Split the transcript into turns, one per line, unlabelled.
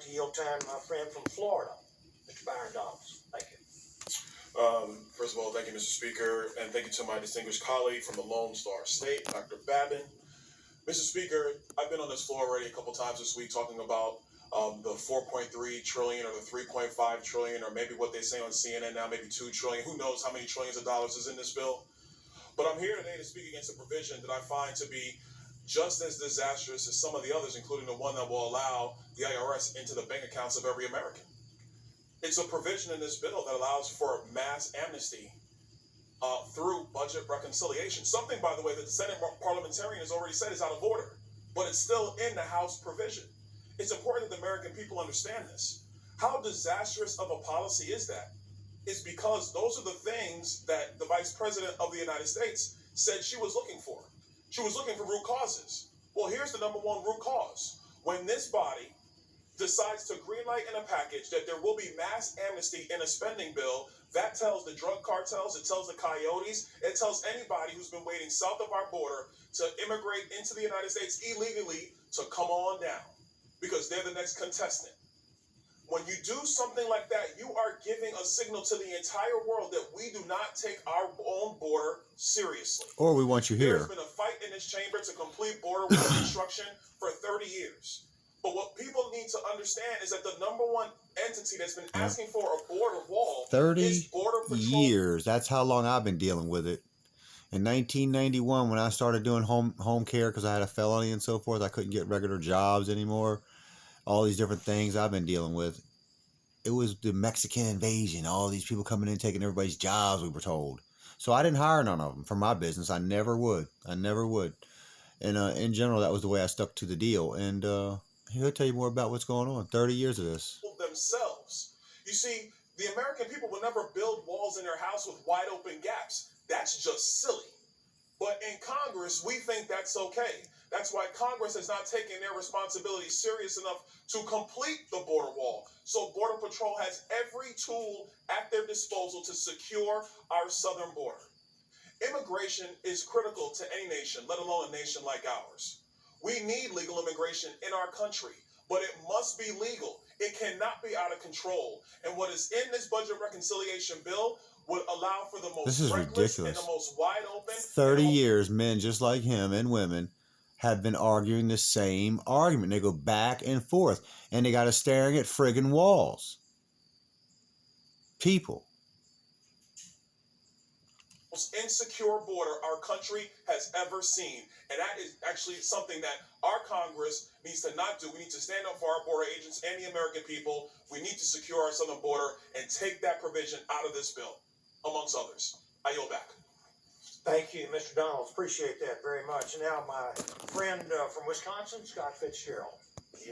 to yield time to my friend from Florida, Mr. Byron. Thank you.
First of all, thank you, Mr. Speaker, and thank you to my distinguished colleague from the Lone Star State, Dr. Babin. Mr. Speaker, I've been on this floor already a couple times this week talking about the 4.3 trillion or the 3.5 trillion, or maybe what they say on CNN now, maybe 2 trillion. Who knows how many trillions of dollars is in this bill? But I'm here today to speak against a provision that I find to be just as disastrous as some of the others, including the one that will allow the IRS into the bank accounts of every American. It's a provision in this bill that allows for mass amnesty through budget reconciliation. Something, by the way, that the Senate parliamentarian has already said is out of order, but it's still in the House provision. It's important that the American people understand this. How disastrous of a policy is that? It's because those are the things that the Vice President of the United States said she was looking for. She was looking for root causes. Well, here's the number one root cause. When this body decides to greenlight in a package that there will be mass amnesty in a spending bill, that tells the drug cartels, it tells the coyotes, it tells anybody who's been waiting south of our border to immigrate into the United States illegally to come on down, because they're the next contestant. When you do something like that, you are giving a signal to the entire world that we do not take our own border seriously.
Or we want you here.
There's been a fight in this chamber to complete border reconstruction for 30 years. But what people need to understand is that the number one entity that's been asking for a border wall
30
is Border Patrol.
years. That's how long I've been dealing with it. In 1991, when I started doing home care because I had a felony and so forth, I couldn't get regular jobs anymore. All these different things I've been dealing with. It was the Mexican invasion. All these people coming in, taking everybody's jobs, we were told. So I didn't hire none of them for my business. I never would. And in general, that was the way I stuck to the deal. And he'll tell you more about what's going on. 30 years of this.
Themselves. You see, the American people will never build walls in their house with wide open gaps. That's just silly. But in Congress, we think that's okay. That's why Congress has not taken their responsibility serious enough to complete the border wall. So Border Patrol has every tool at their disposal to secure our southern border. Immigration is critical to any nation, let alone a nation like ours. We need legal immigration in our country, but it must be legal. It cannot be out of control. And what is in this budget reconciliation bill would allow for the most reckless and the most wide open.
30 years, men just like him and women have been arguing the same argument. They go back and forth, and they got us staring at friggin' walls. People.
Most insecure border our country has ever seen. And that is actually something that our Congress needs to not do. We need to stand up for our border agents and the American people. We need to secure our southern border and take that provision out of this bill, amongst others. I yield back.
Thank you, Mr. Donalds. Appreciate that very much. Now, my friend from Wisconsin, Scott Fitzgerald.